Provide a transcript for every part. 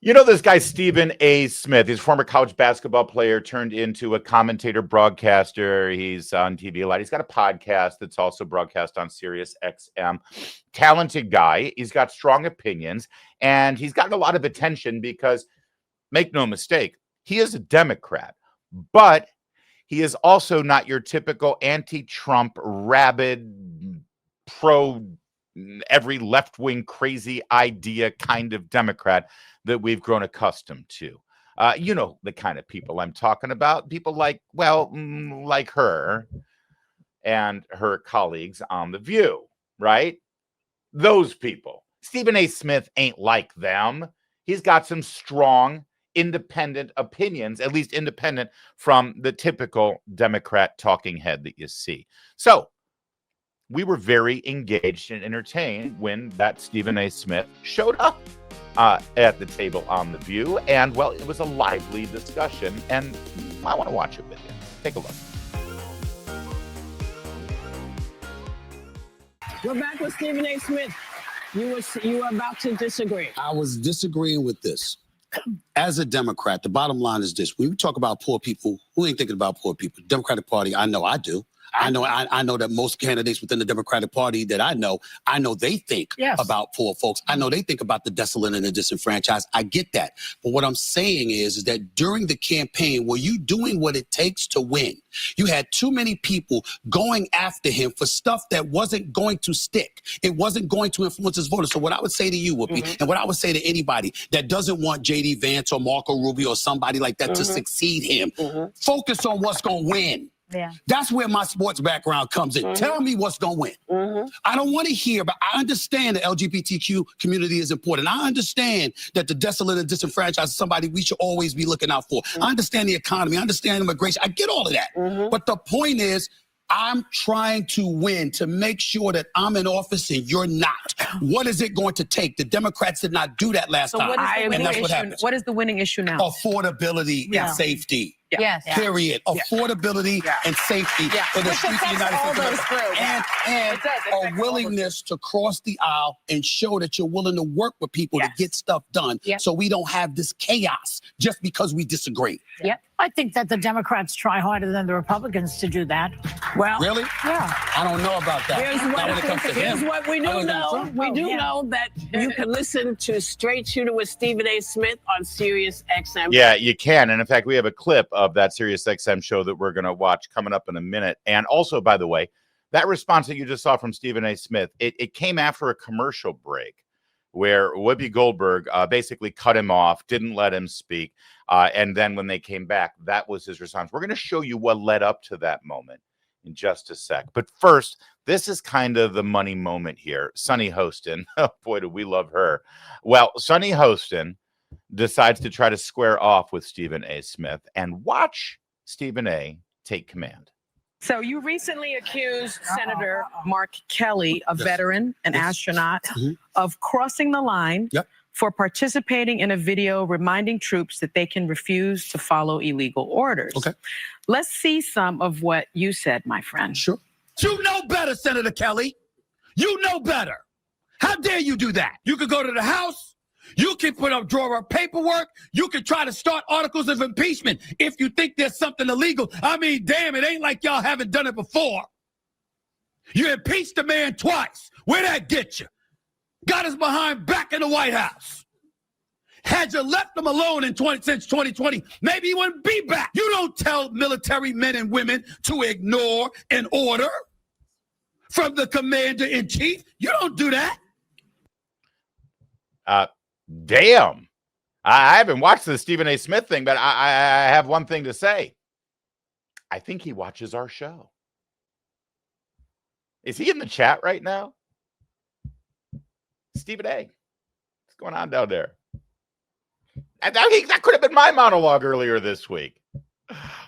You know this guy, Stephen A. Smith. He's a former college basketball player turned into a commentator, broadcaster. He's on TV a lot. He's got a podcast that's also broadcast on Sirius XM. Talented guy. He's got strong opinions, and he's gotten a lot of attention because, make no mistake, he is a Democrat, but he is also not your typical anti-Trump, rabid, pro every left-wing crazy idea kind of Democrat that we've grown accustomed to. You know the kind of people I'm talking about. People like, well, like her and her colleagues on The View, right? Those people. Stephen A. Smith ain't like them. He's got some strong, independent opinions, at least independent from the typical Democrat talking head that you see. So we were very engaged and entertained when that Stephen A. Smith showed up at the table on The View. And, well, it was a lively discussion, and I want to watch it with you. Take a look. We're back with Stephen A. Smith. You were about to disagree. I was disagreeing with this. As a Democrat, the bottom line is this. When we talk about poor people, who ain't thinking about poor people? Democratic Party, I know I do. I know that most candidates within the Democratic Party that I know they think about poor folks. I know they think about the desolate and the disenfranchised. I get that. But what I'm saying is that during the campaign, were you doing what it takes to win? You had too many people going after him for stuff that wasn't going to stick. It wasn't going to influence his voters. So what I would say to you, Whoopi, and what I would say to anybody that doesn't want J.D. Vance or Marco Rubio or somebody like that to succeed him, focus on what's going to win. Yeah. That's where my sports background comes in. Tell me what's going to win. I don't want to hear, but I understand the LGBTQ community is important. I understand that the desolate and disenfranchised is somebody we should always be looking out for. I understand the economy. I understand immigration. I get all of that. But the point is, I'm trying to win to make sure that I'm in office and you're not. What is it going to take? The Democrats did not do that last time. And that's what happens. What is the winning issue now? Affordability and safety. Yes. Period. Affordability and safety for the streets of the United States. And a willingness to cross the aisle and show that you're willing to work with people to get stuff done so we don't have this chaos just because we disagree. I think that the Democrats try harder than the Republicans to do that. Well, really? Yeah. I don't know about that. Here's what we do know. We do know that you can listen to Straight Shooter with Stephen A. Smith on Sirius XM. Yeah, you can. And in fact, we have a clip of that Sirius XM show that we're going to watch coming up in a minute. And also, by the way, that response that you just saw from Stephen A. Smith, it came after a commercial break where Whoopi Goldberg basically cut him off, didn't let him speak. And then when they came back, that was his response. We're going to show you what led up to that moment in just a sec. But first, this is kind of the money moment here. Sunny Hostin. Oh, boy, do we love her. Well, Sunny Hostin decides to try to square off with Stephen A. Smith, and watch Stephen A. take command. So you recently accused Senator Mark Kelly, a veteran, an astronaut, of crossing the line for participating in a video reminding troops that they can refuse to follow illegal orders. Let's see some of what you said, my friend. Sure. You know better, Senator Kelly. You know better. How dare you do that? You could go to the House. You can draw up paperwork. You can try to start articles of impeachment if you think there's something illegal. I mean, damn, it ain't like y'all haven't done it before. You impeached the man twice. Where'd that get you? Got his behind back in the White House. Had you left him alone since 2020, maybe he wouldn't be back. You don't tell military men and women to ignore an order from the commander-in-chief. You don't do that. Damn. I haven't watched the Stephen A. Smith thing, but I have one thing to say. I think he watches our show. Is he in the chat right now? Stephen A. What's going on down there? That could have been my monologue earlier this week.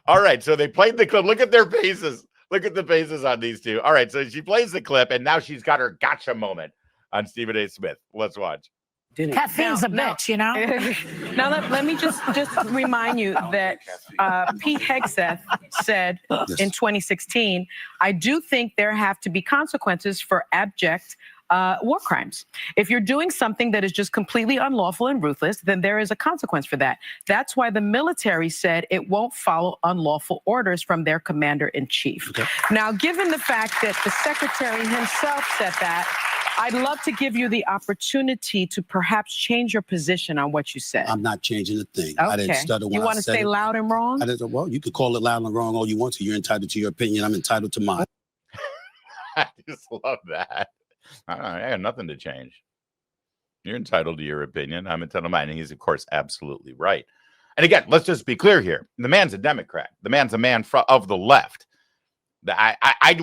All right, so they played the clip. Look at their faces. Look at the faces on these two. All right, so she plays the clip, and now she's got her gotcha moment on Stephen A. Smith. Let's watch. Caffeine's a bitch, you know? Now, let me just remind you that Pete Hegseth said in 2016, I do think there have to be consequences for abject war crimes. If you're doing something that is just completely unlawful and ruthless, then there is a consequence for that. That's why the military said it won't follow unlawful orders from their commander-in-chief. Okay. Now, given the fact that the secretary himself said that, I'd love to give you the opportunity to perhaps change your position on what you said. I'm not changing a thing. Okay. I didn't stutter when you want to say loud and wrong? Well, you could call it loud and wrong all you want to. You're entitled to your opinion. I'm entitled to mine. I just love that. I got nothing to change. You're entitled to your opinion. I'm entitled to mine. And he's, of course, absolutely right. And again, let's just be clear here. The man's a Democrat. The man's a man of the left.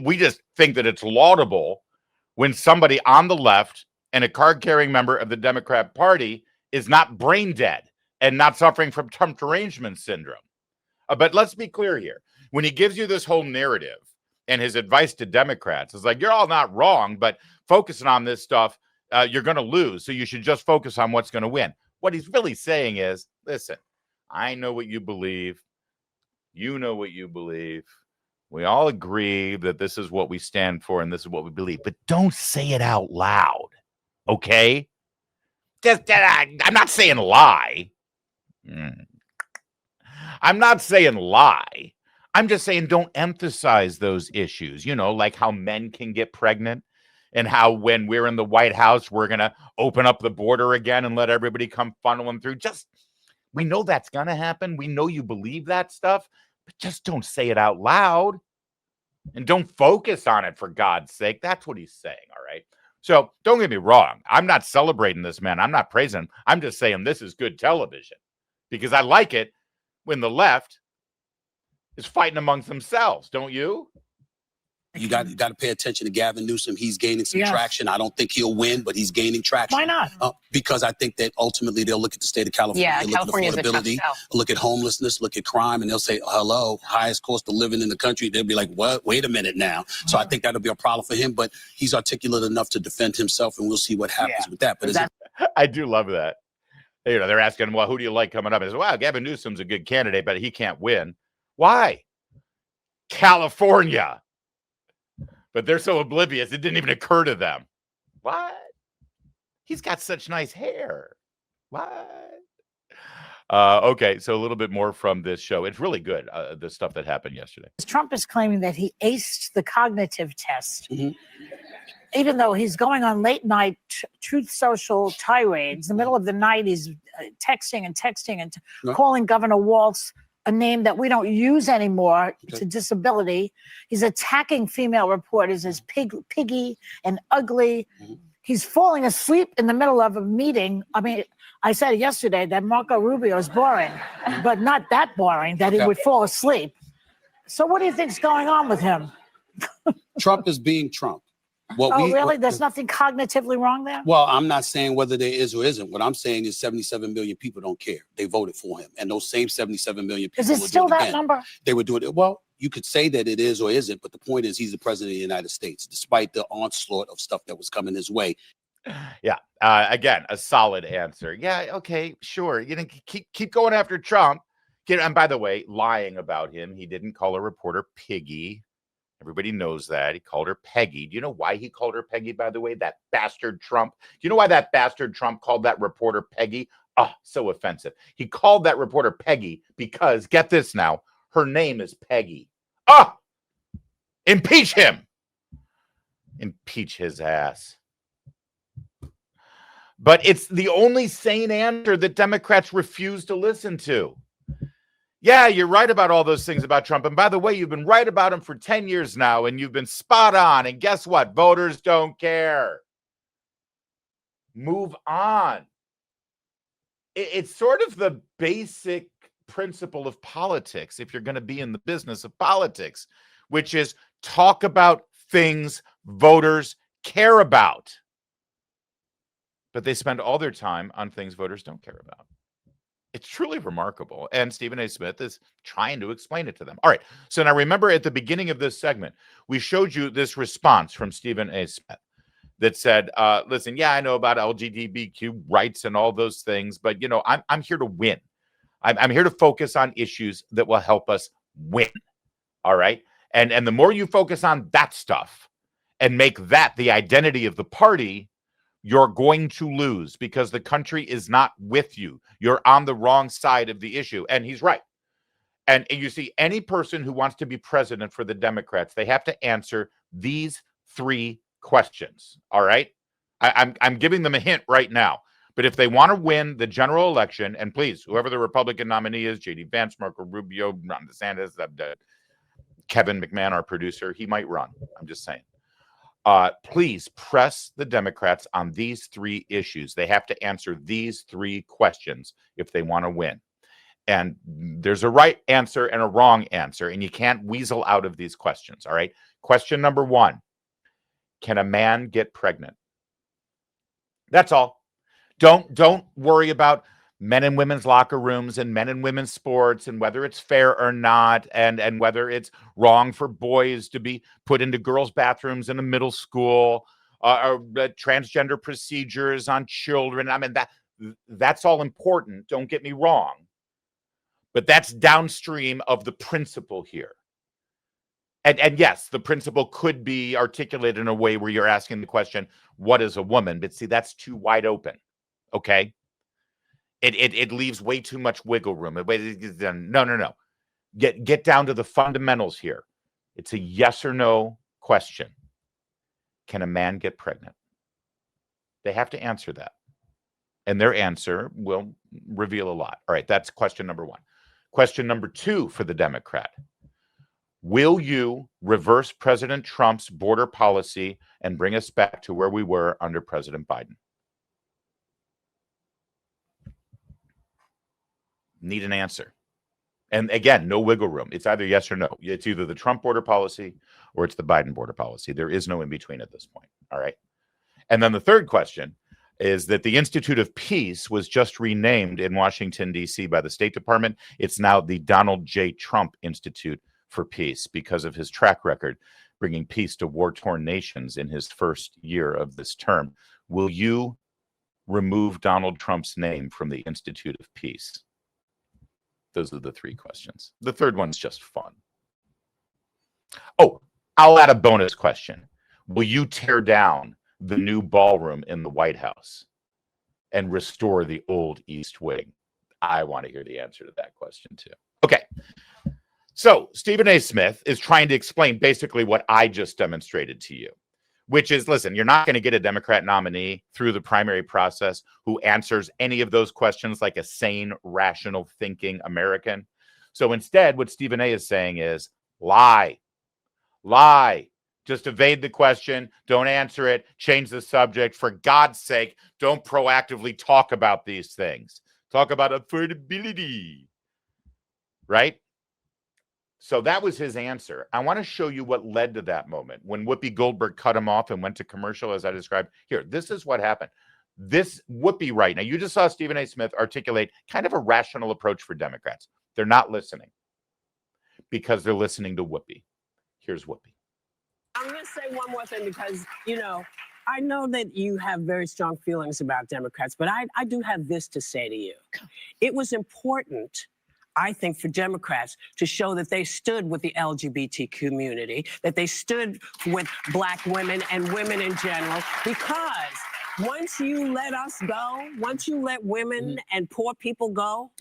We just think that it's laudable when somebody on the left and a card-carrying member of the Democrat Party is not brain dead and not suffering from Trump derangement syndrome. But let's be clear here. When he gives you this whole narrative and his advice to Democrats is like, you're all not wrong, but focusing on this stuff, you're going to lose. So you should just focus on what's going to win. What he's really saying is, listen, I know what you believe. You know what you believe. We all agree that this is what we stand for and this is what we believe, but don't say it out loud, okay? I'm not saying lie. I'm not saying lie. I'm just saying don't emphasize those issues, you know, like how men can get pregnant and how when we're in the White House, we're going to open up the border again and let everybody come funneling through. We know that's going to happen. We know you believe that stuff. But just don't say it out loud and don't focus on it, for God's sake. That's what he's saying, all right? So don't get me wrong. I'm not celebrating this man. I'm not praising him. I'm just saying this is good television because I like it when the left is fighting amongst themselves. Don't you? You got to pay attention to Gavin Newsom. He's gaining some traction. I don't think he'll win, but he's gaining traction. Why not? Because I think that ultimately they'll look at the state of California, look at affordability, look at homelessness, look at crime, and they'll say, hello, highest cost of living in the country. They'll be like, what? Wait a minute now. So I think that'll be a problem for him, but he's articulate enough to defend himself, and we'll see what happens with that. But I do love that. You know, they're asking, well, who do you like coming up? I said, well, Gavin Newsom's a good candidate, but he can't win. Why? California. But they're so oblivious, it didn't even occur to them. What? He's got such nice hair. What? Okay, so a little bit more from this show. It's really good, the stuff that happened yesterday. Trump is claiming that he aced the cognitive test, even though he's going on late night Truth Social tirades. In the middle of the night, he's texting and calling Governor Walz a name that we don't use anymore to disability. He's attacking female reporters as piggy and ugly. He's falling asleep in the middle of a meeting. I mean, I said yesterday that Marco Rubio is boring, but not that boring that he would fall asleep. So what do you think's going on with him? Trump is being Trump. Really? There's nothing cognitively wrong there? Well, I'm not saying whether there is or isn't. What I'm saying is 77 million people don't care. They voted for him. And those same 77 million people. Is it still that number? They would do it. Well, you could say that it is or isn't, but the point is he's the president of the United States, despite the onslaught of stuff that was coming his way. Yeah. Again, a solid answer. Yeah. Okay. Sure. You know, keep going after Trump. And by the way, lying about him, he didn't call a reporter piggy. Everybody knows that. He called her Peggy. Do you know why he called her Peggy, by the way? That bastard Trump. Do you know why that bastard Trump called that reporter Peggy? Oh, so offensive. He called that reporter Peggy because, get this now, her name is Peggy. Ah! Impeach him. Impeach his ass. But it's the only sane answer that Democrats refuse to listen to. Yeah, you're right about all those things about Trump. And by the way, you've been right about him for 10 years now, and you've been spot on. And guess what? Voters don't care. Move on. It's sort of the basic principle of politics, if you're going to be in the business of politics, which is talk about things voters care about. But they spend all their time on things voters don't care about. It's truly remarkable. And Stephen A. Smith is trying to explain it to them. All right. So now remember at the beginning of this segment, we showed you this response from Stephen A. Smith that said, listen, yeah, I know about LGBTQ rights and all those things, but, you know, I'm here to win. I'm here to focus on issues that will help us win. All right. And the more you focus on that stuff and make that the identity of the party, you're going to lose because the country is not with you. You're on the wrong side of the issue. And he's right. And you see, any person who wants to be president for the Democrats, they have to answer these 3 questions. All right. I'm giving them a hint right now. But if they want to win the general election, and please, whoever the Republican nominee is, J.D. Vance, Marco Rubio, Ron DeSantis, Kevin McMahon, our producer, he might run. I'm just saying. Please press the Democrats on these 3 issues. They have to answer these 3 questions if they want to win. And there's a right answer and a wrong answer, and you can't weasel out of these questions. All right. Question number 1: can a man get pregnant? That's all. Don't worry about men and women's locker rooms and men and women's sports and whether it's fair or not, and whether it's wrong for boys to be put into girls' bathrooms in a middle school, or transgender procedures on children. I mean, that's all important. Don't get me wrong. But that's downstream of the principle here. And yes, the principle could be articulated in a way where you're asking the question, what is a woman? But see, that's too wide open. Okay. It leaves way too much wiggle room. No. Get down to the fundamentals here. It's a yes or no question. Can a man get pregnant? They have to answer that. And their answer will reveal a lot. All right, that's question number 1. Question number 2 for the Democrat: will you reverse President Trump's border policy and bring us back to where we were under President Biden? Need an answer. And again, no wiggle room. It's either yes or no. It's either the Trump border policy or it's the Biden border policy. There is no in between at this point. All right. And then the third question is that the Institute of Peace was just renamed in Washington, D.C. by the State Department. It's now the Donald J. Trump Institute for Peace because of his track record bringing peace to war-torn nations in his first year of this term. Will you remove Donald Trump's name from the Institute of Peace? Those are the 3 questions. The third one's just fun. Oh, I'll add a bonus question. Will you tear down the new ballroom in the White House and restore the old East Wing? I want to hear the answer to that question too. Okay. So Stephen A. Smith is trying to explain basically what I just demonstrated to you, which is, listen, you're not going to get a Democrat nominee through the primary process who answers any of those questions like a sane, rational thinking American. So instead, what Stephen A. is saying is lie. Just evade the question. Don't answer it. Change the subject. For God's sake, don't proactively talk about these things. Talk about affordability. Right? So that was his answer. I want to show you what led to that moment when Whoopi Goldberg cut him off and went to commercial, as I described. Here, this is what happened. This Whoopi right now, you just saw Stephen A. Smith articulate kind of a rational approach for Democrats. They're not listening because they're listening to Whoopi. Here's Whoopi. I'm going to say one more thing because, I know that you have very strong feelings about Democrats, but I do have this to say to you. It was important, I think, for Democrats to show that they stood with the LGBT community, that they stood with Black women and women in general, because once you let us go, once you let women and poor people go,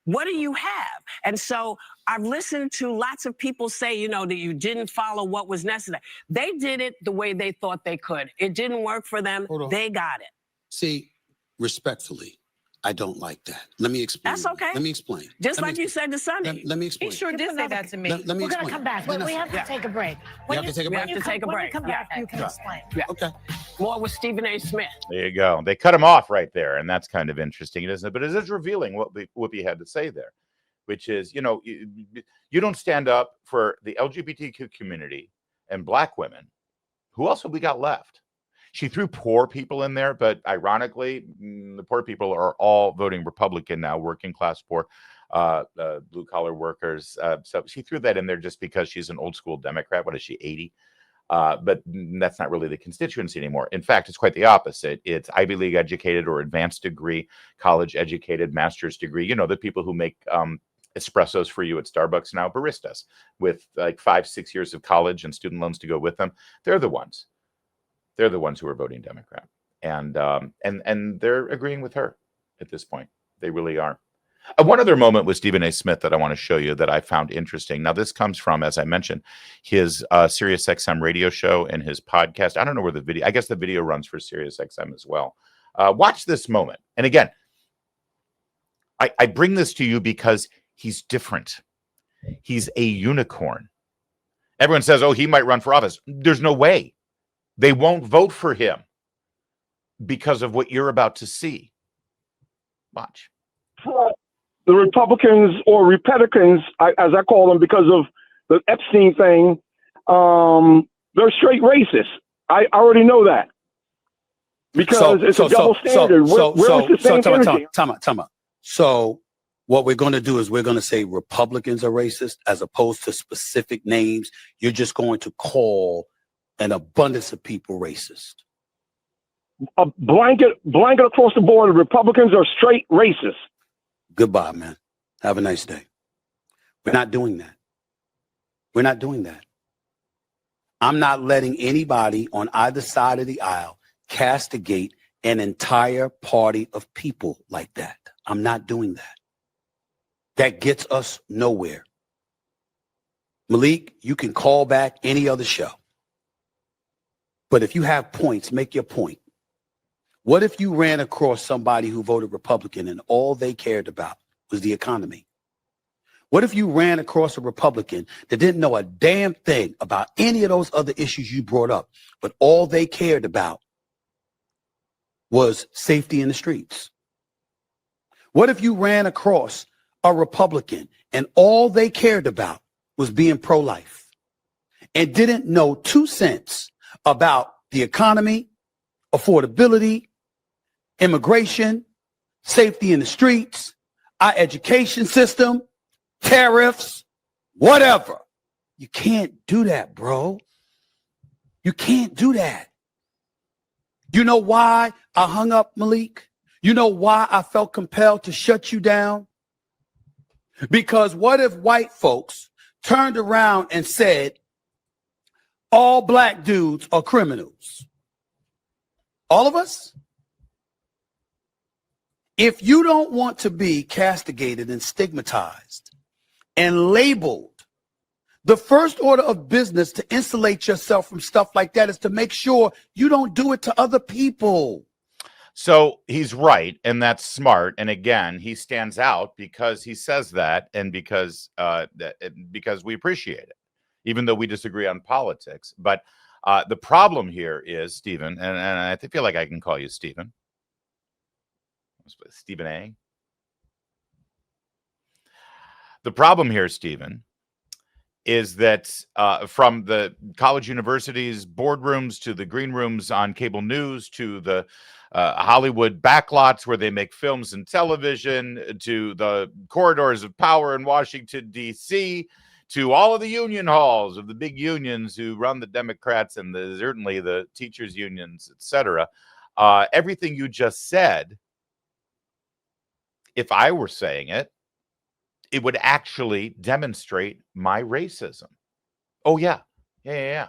what do you have? And so I've listened to lots of people say, that you didn't follow what was necessary. They did it the way they thought they could. It didn't work for them. They got it. See, respectfully, I don't like that. Let me explain. That's okay. Let me explain. Just like you said to Sunny. Let me explain. He sure did say that to me. Let me We're going explain. to come back, but we have to take a break. We have to take a break? We have to take a When we break. come back, you can explain. Yeah. Okay. More with Stephen A. Smith. There you go. They cut him off right there, and that's kind of interesting, isn't it? But it is revealing what Whoopi had to say there, which is, you don't stand up for the LGBTQ community and Black women. Who else have we got left? She threw poor people in there, but ironically, the poor people are all voting Republican now, working class poor, blue collar workers. So she threw that in there just because she's an old school Democrat. What is she, 80? But that's not really the constituency anymore. In fact, it's quite the opposite. It's Ivy League educated or advanced degree, college educated, master's degree. The people who make espressos for you at Starbucks now, baristas with like 5-6 years of college and student loans to go with them. They're the ones. They're the ones who are voting Democrat, and they're agreeing with her at this point. They really are. One other moment with Stephen A. Smith that I want to show you that I found interesting. Now, this comes from, as I mentioned, his Sirius XM radio show and his podcast. I don't know where the video, I guess the video runs for Sirius XM as well. Watch this moment. And again, I bring this to you because he's different. He's a unicorn. Everyone says, oh, he might run for office. There's no way. They won't vote for him because of what you're about to see. Watch. The Republicans, or Republicans, as I call them, because of the Epstein thing, they're straight racist. I already know that. Because it's a double standard. Where's the same energy? Time out. So what we're going to do is we're going to say Republicans are racist as opposed to specific names. You're just going to call an abundance of people racist. A blanket across the board, Republicans are straight racist. Goodbye, man. Have a nice day. We're not doing that. We're not doing that. I'm not letting anybody on either side of the aisle castigate an entire party of people like that. I'm not doing that. That gets us nowhere. Malik, you can call back any other show. But if you have points, make your point. What if you ran across somebody who voted Republican and all they cared about was the economy? What if you ran across a Republican that didn't know a damn thing about any of those other issues you brought up, but all they cared about was safety in the streets? What if you ran across a Republican and all they cared about was being pro-life and didn't know 2 cents about the economy, affordability, immigration, safety in the streets, our education system, tariffs, whatever? You can't do that, bro. You can't do that. You know why I hung up, Malik? You know why I felt compelled to shut you down? Because what if white folks turned around and said, all black dudes are criminals? All of us? If you don't want to be castigated and stigmatized and labeled, the first order of business to insulate yourself from stuff like that is to make sure you don't do it to other people. So he's right, and that's smart. And again, he stands out because he says that, and because we appreciate it, even though we disagree on politics. But the problem here is, Stephen, and I feel like I can call you Stephen. Stephen A. The problem here, Stephen, is that from the college universities, boardrooms, to the green rooms on cable news, to the Hollywood backlots where they make films and television, to the corridors of power in Washington, D.C., to all of the union halls of the big unions who run the Democrats and certainly the teachers' unions, etc. Everything you just said, if I were saying it, it would actually demonstrate my racism. Oh, yeah. Yeah.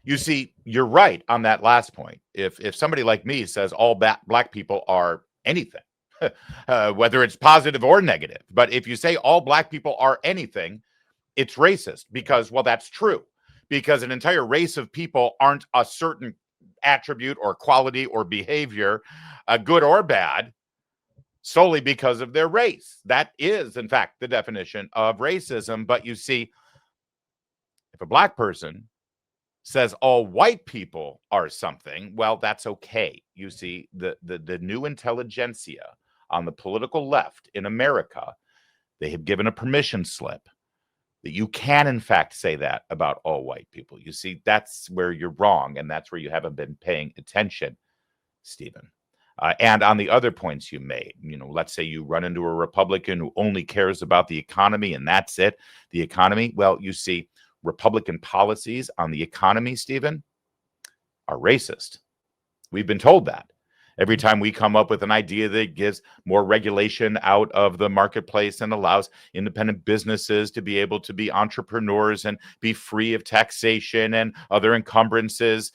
You see, you're right on that last point. If somebody like me says all black people are anything, whether it's positive or negative, but if you say all black people are anything, it's racist because, well, that's true. Because an entire race of people aren't a certain attribute or quality or behavior, good or bad, solely because of their race. That is, in fact, the definition of racism. But you see, if a black person says all white people are something, well, that's okay. You see, the new intelligentsia on the political left in America, they have given a permission slip that you can, in fact, say that about all white people. You see, that's where you're wrong, and that's where you haven't been paying attention, Stephen. And on the other points you made, let's say you run into a Republican who only cares about the economy and that's it, the economy. Well, you see, Republican policies on the economy, Stephen, are racist. We've been told that. Every time we come up with an idea that gives more regulation out of the marketplace and allows independent businesses to be able to be entrepreneurs and be free of taxation and other encumbrances,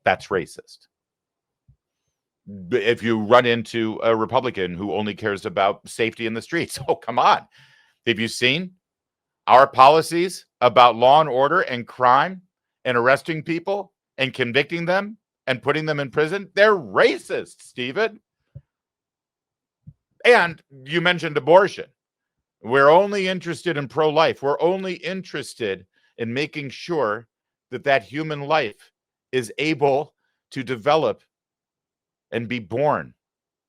that's racist. If you run into a Republican who only cares about safety in the streets, oh, come on. Have you seen our policies about law and order and crime and arresting people and convicting them and putting them in prison? They're racist, Stephen. And you mentioned abortion. We're only interested in pro-life. We're only interested in making sure that that human life is able to develop and be born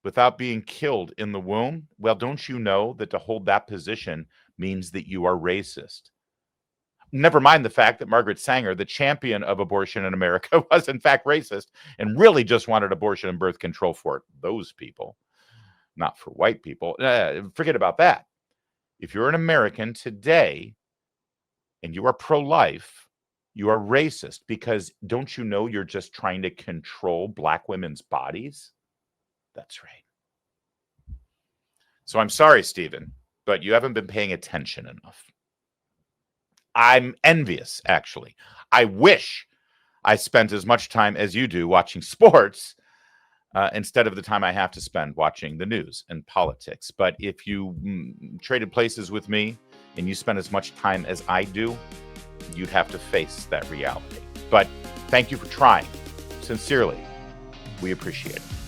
without being killed in the womb. Well, don't you know that to hold that position means that you are racist? Never mind the fact that Margaret Sanger, the champion of abortion in America, was in fact racist and really just wanted abortion and birth control for those people, not for white people. Forget about that. If you're an American today and you are pro-life, you are racist, because don't you know you're just trying to control Black women's bodies? That's right. So I'm sorry, Stephen, but you haven't been paying attention enough. I'm envious, actually. I wish I spent as much time as you do watching sports instead of the time I have to spend watching the news and politics. But if you traded places with me and you spend as much time as I do, you'd have to face that reality. But thank you for trying. Sincerely, we appreciate it.